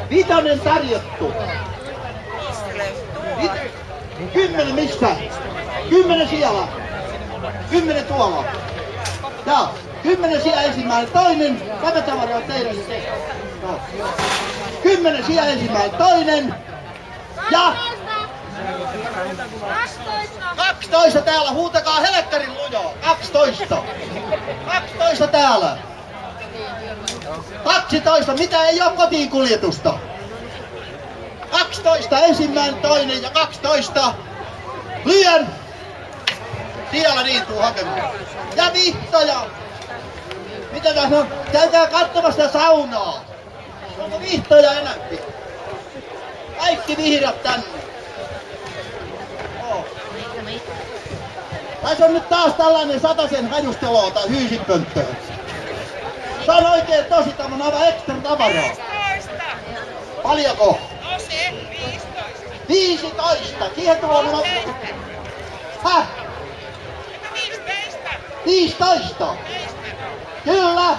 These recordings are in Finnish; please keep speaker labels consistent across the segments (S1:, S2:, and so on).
S1: Vitonen tarjottu. 10 missä? 10 siellä. 10 tuolla. Ja 10 siellä ensimmäinen, toinen. Tämä tavara on teidän se. 10 siellä ensimmäinen, toinen. Ja 12 täällä, huutakaa helekkarin lujaa. 12. 12 täällä. 12, mitä ei ole kotiin kuljetusta. 12 ensimmäinen, toinen ja 12. Lyön. Siellä niin tuu hakemaan. Ja vihtoja. Mitä tässä on? Käykää katsomassa saunaa. Onko vihtoja enämpi? Kaikki vihreät tänne. Oh. Tässä on nyt taas tällainen satasen hajustelua tai hyysinpönttöä. Se on oikein tosi tämmönen aivan ekstra tavaraa.
S2: 15.
S1: Paljonko?
S2: No se, 15.
S1: 15. Siihen tulee numero... Häh?
S2: 15.
S1: 15. Kyllä.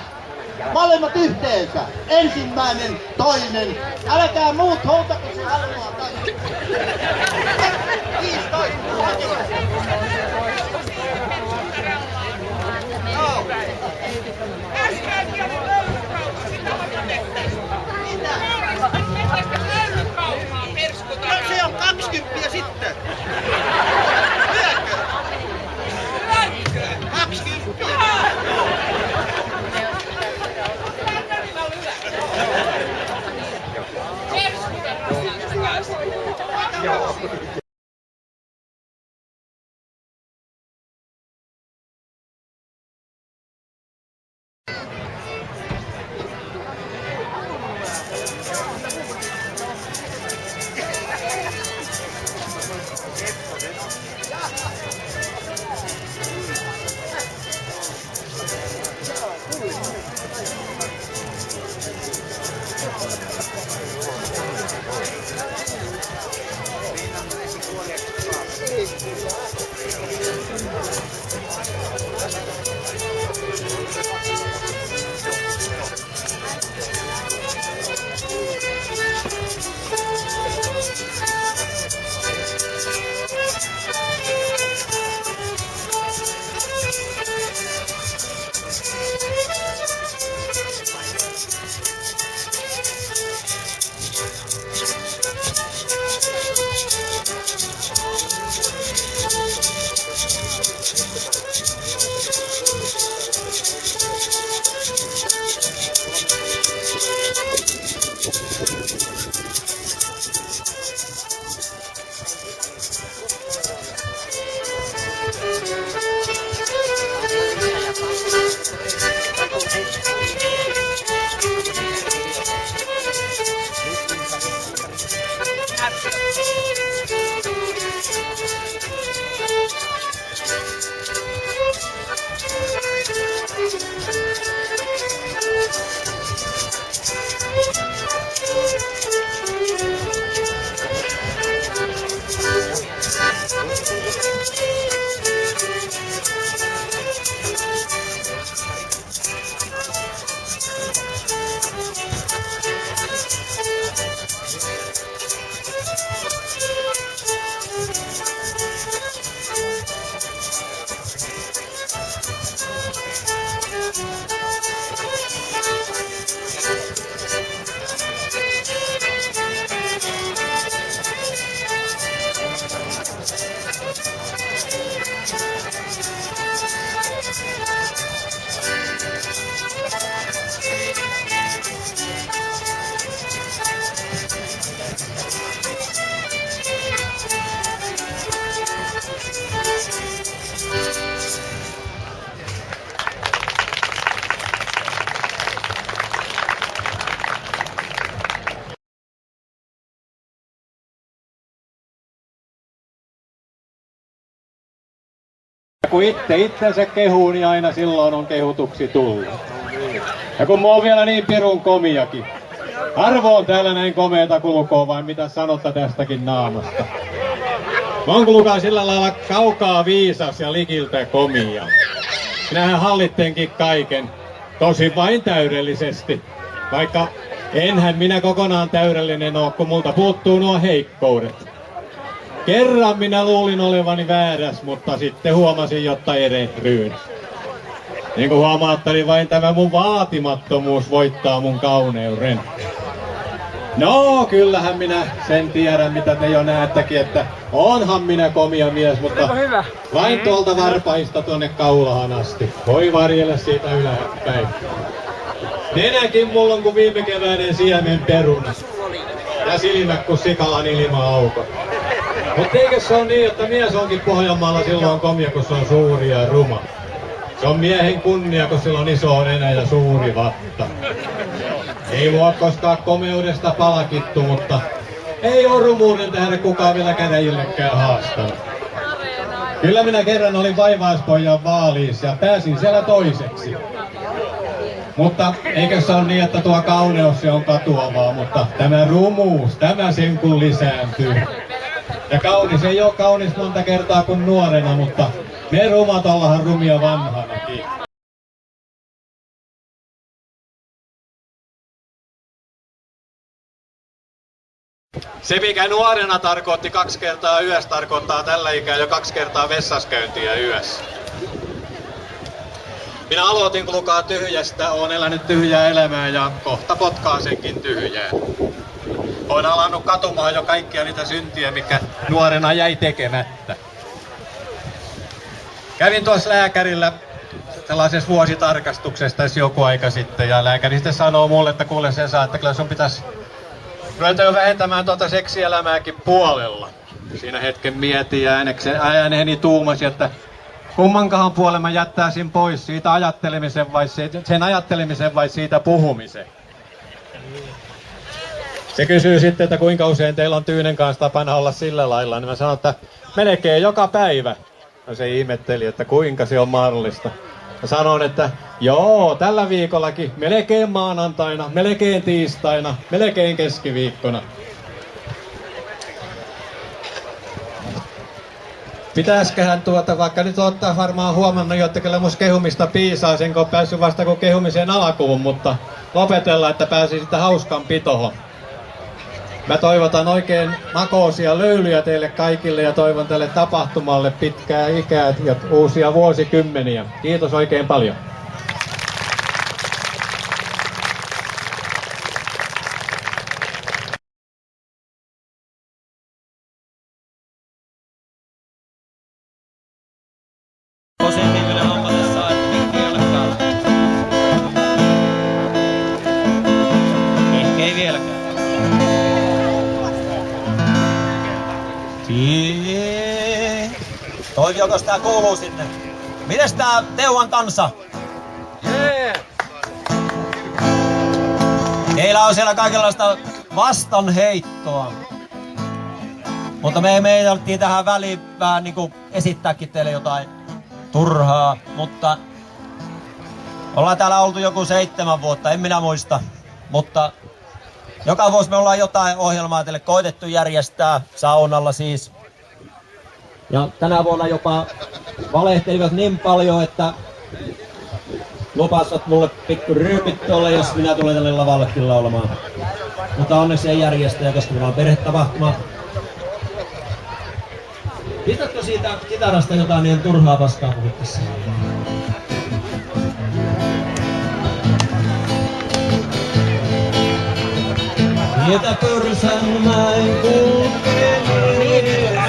S1: Molemmat yhteensä. Ensimmäinen, toinen. Älkää muut houtako se haluaa. 15. Joo.
S2: Äskenkin oli löylykauppa, sitä odotettiin.
S1: Mitä?
S2: Löylykaupaa perskutaralla.
S1: No se on 20 sitten. Lyökö? 20.
S3: Kun itsensä kehuu, niin aina silloin on kehutuksi tullut. Ja kun mä oon vielä niin pirun komiakin. Harvoin täällä näin komeeta kulkoo, vai mitä sanotta tästäkin naamasta. Mä oon kulkaa sillä lailla kaukaa viisas ja likiltä komia. Minähän hallittenkin kaiken, tosin vain täydellisesti. Vaikka Enhän minä kokonaan täydellinen oo, kun multa puuttuu nuo heikkoudet. Kerran minä luulin olevani vääräs, mutta sitten huomasin, jotta erehdyin. Niin kuin huomaatte, niin vain tämä mun vaatimattomuus voittaa mun kauneuden. No, kyllähän minä sen tiedän, mitä te jo näettekin, että onhan minä komia mies, mutta vain tuolta varpaista tuonne kaulahan asti. Voi varjella siitä ylöspäin. Nenäkin mulla on kuin viime keväinen siemen peruna. Ja silmät kuin sikalan ilma-auko. Mutta eikö se on niin, että mies onkin Pohjanmaalla silloin komia, kun se on suuri ja ruma. Se on miehen kunnia, kun sillä on iso nenä ja suuri vatta. Ei mua koskaan komeudesta palkittu, mutta ei oo rumuuden tähden kukaan vielä käräjillekään haastanut. Kyllä minä kerran olin vaivaispojan vaaliissa ja pääsin siellä toiseksi. Mutta eikö se ole niin, että tuo kauneus se on katuavaa, mutta tämä rumuus, tämä sen kun lisääntyy. Ja kaunis ei ole kaunis monta kertaa kuin nuorena, mutta me rumat ollaan rumia vanhanakin. Se mikä nuorena tarkoitti 2 kertaa yössä, tarkoittaa tällä ikää jo 2 kertaa vessaskäyntiä yössä. Minä aloitin kulkaa tyhjästä, oon elänyt tyhjää elämää ja kohta potkaa senkin tyhjää. Olen alannut katumaan jo kaikkia niitä syntiä, mikä nuorena jäi tekemättä. Kävin tuossa lääkärillä sellaisessa vuositarkastuksessa tässä joku aika sitten ja lääkäri sitten sanoo mulle, että kuule Sesa, että kyllä sun pitäisi ruveta jo vähentämään tuota seksielämääkin puolella. Siinä hetken mietin ja ääneni tuumasi, että kummankahan puolen mä jättäisin pois siitä sen ajattelemisen vai siitä puhumisen. Se kysyy sitten, että kuinka usein teillä on Tyynen kanssa tapana olla sillä lailla, niin mä sanon, että melkein joka päivä. No se ihmetteli, että kuinka se on mahdollista. Mä sanon, että joo, tällä viikollakin, melkein maanantaina, melkein tiistaina, melkein keskiviikkona. Pitäisköhän vaikka nyt ottaa varmaan huomannut jo, että kyllä musta kehumista piisaa sen, kun on päässyt vasta kun kehumiseen alkuun, mutta lopetellaan, että pääsi sitä hauskan pitohon. Mä toivotan oikein makoosia löylyjä teille kaikille ja toivon tälle tapahtumalle pitkää ikää ja uusia vuosikymmeniä. Kiitos oikein paljon.
S4: Positiivinen homma tässä on, että mikki ei ole päällä. Ehkä ei vieläkään.
S5: Toiviokos tää kuuluu sinne? Mites tää Teuan kansa? Teillä on siellä kaikenlaista vastanheittoa. Mutta me meinattiin tähän väliin vähän niinku esittääkin teille jotain turhaa, mutta ollaan täällä oltu joku 7 vuotta, en minä muista. Mutta joka vuosi me ollaan jotain ohjelmaa teille koitettu järjestää, saunalla siis. Ja tänä vuonna jopa valehtelivat niin paljon, että lupasivat mulle pikku ryypit tuolle, jos minä tulen tälle lavallekin laulamaan. Mutta onneksi ei järjestä, koska meillä on perhetapahtuma. Pitätkö siitä kitarasta jotain niin turhaa vastaan puhuttaessa? Tietä Pyrsänmäen kulkee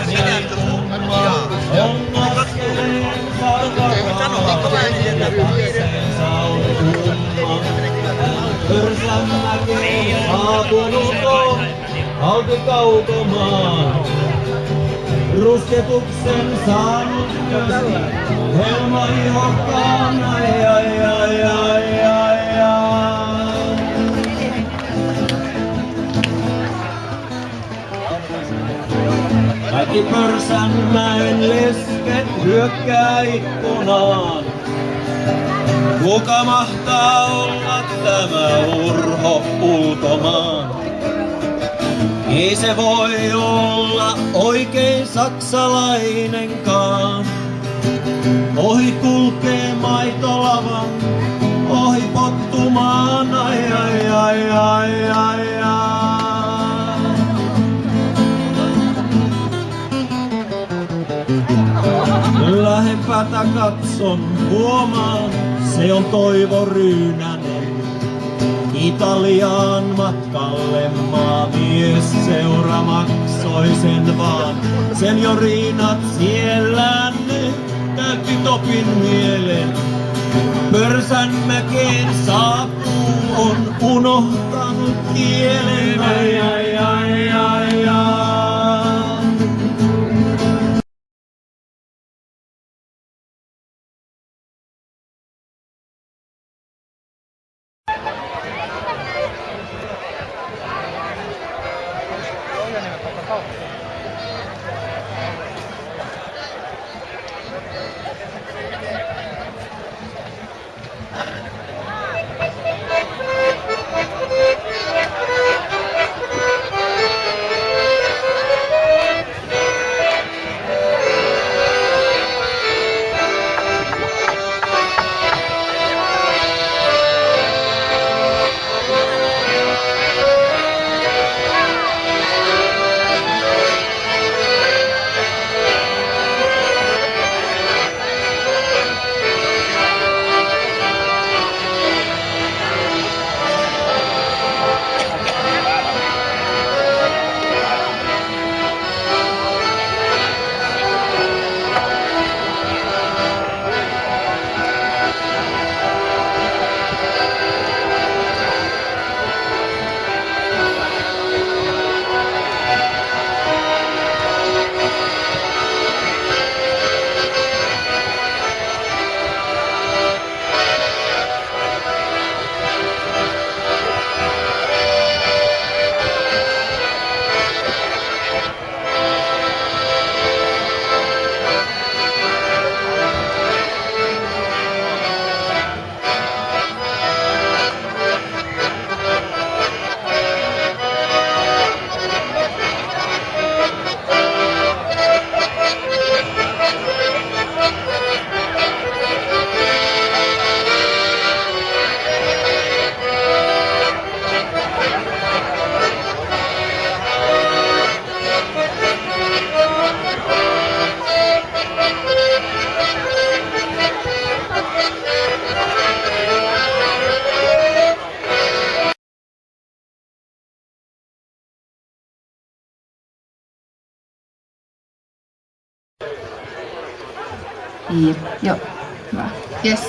S5: niin kumma, on askeleen Pyrsänmäki saapunut on halki kaukomaan. Rusketuksen saanut käsi, helma ihokkaan, ai ai ai ai ai ai. Kaikki Pyrsänmäen lesket hyökkää ikkunaan. Kuka mahtaa olla tämä Urho ulkomaan? Ei se voi olla oikein saksalainenkaan. Ohi kulkee maitolavan, ohi loppumaan, ai ai ai ai ai ai. Lähempältä katson, huomaan, se on Toivo Ryynänen. Italiaan matkalle maamies seura maksoi sen vaan. Senioriinat siellä ne täytti Topin mielen. Pörsänmäkeen saapuu, on unohtanut kielen. Ai ai ai ai ai.
S6: Joo, hyvä. Yes.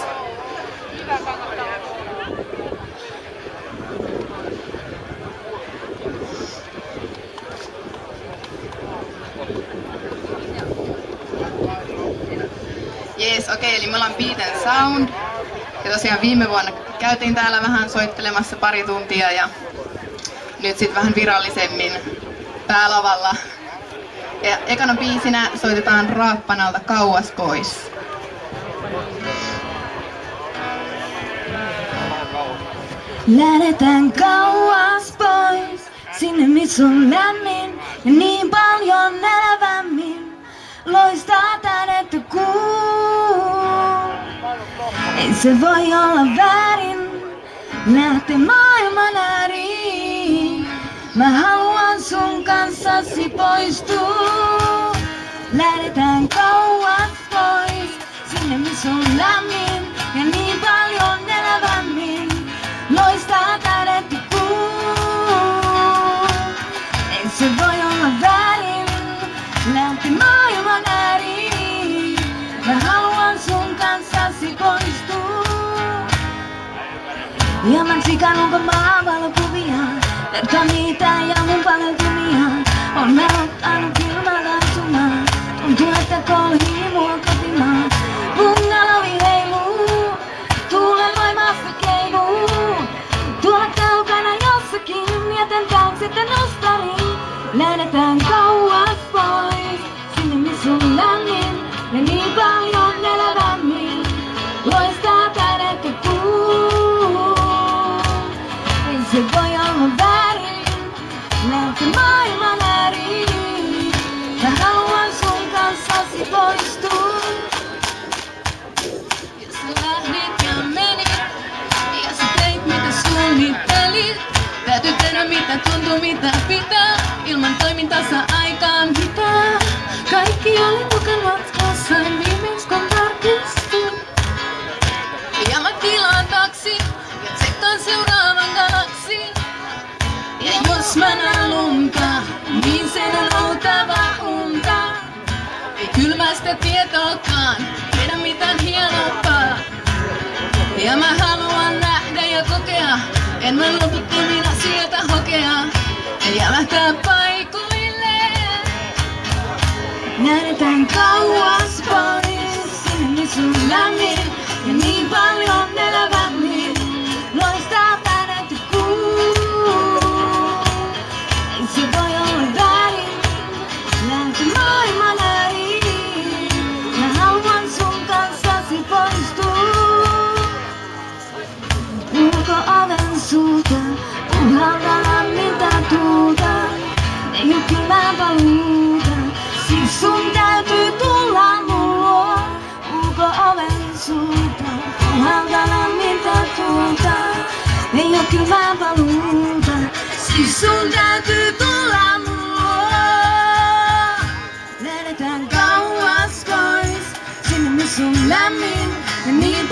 S6: Yes, okei, eli me ollaan Beat and Sound. Ja tosiaan viime vuonna käytiin täällä vähän soittelemassa pari tuntia ja nyt sitten vähän virallisemmin päälavalla. Ja ekana biisinä soitetaan Raappanalta Kauas pois.
S7: Lähdetään kauas pois, sinne missä on lämmin ja niin paljon elävämmin. Loistaa tähdetty kuu. Ei se voi olla väärin, lähte maailman ääriin. Mä haluan sun kanssasi poistua. Lähdetään kauas pois, sinne missä on lämmin ja niin paljon elävämmin. Loistaa tähdetty kuu. Ei se voi olla väärin, lähte maailman ääriin. Mä haluan sun kanssasi poistua. Ilmaksi kadunko maavalokuvia, verta niitä ja mun paneutumia. On mä ottanut ilmalla asumaan, tuntuu että kolhii mua kotimaan. Bungalowi heiluu, tuulen voimassa keiluu. Tuolla kaukana jossakin, jätän taakse tän nostariin. Lähdetään kauas pois, sinne missä on lämmin ja niin paljon elävämmin. Loistaa tähdetty kuu. Ei se voi olla väärin, lähte maailman ääriin. Mä haluan sun kanssasi poistua. Ja sä lähdit ja menit, ja sä mitä tuntuu, mitä pitää. Ilman toimintansa aikaan mitään. Kaikki oli mukavat jossain viimeis kun tarkistun. Ja mä tilaan taksi ja tsekkaan seuraavan galaksin. Ja jos mä näen lunta, niin sen on oltava unta. Ei kylmästä tietoakaan, tiedä mitään hienompaa. Ja mä haluan nähdä ja kokea, en mä loputtomiin asioita hokea. Ja jämähtää paikoilleen. Nähdetään kauas pois, sinne missä on lämmin. Ja niin paljon elävämmin, loistaa päänäytty kuu. Ei se voi olla väärin, lähti maailman ääriin. Mä haluan sun kanssasi poistua. Ulko-oven suuta, puhalta lämmintä tuulta. Ei oo kylmää paluuta, siis sun täytyy tulla muo. Ulko-oven suuta, puhalta lämmintä tuulta. Ei oo kylmää paluuta, siis sun täytyy tulla muo. Lähdetään kauas pois, sinne missä on lämmin ja niin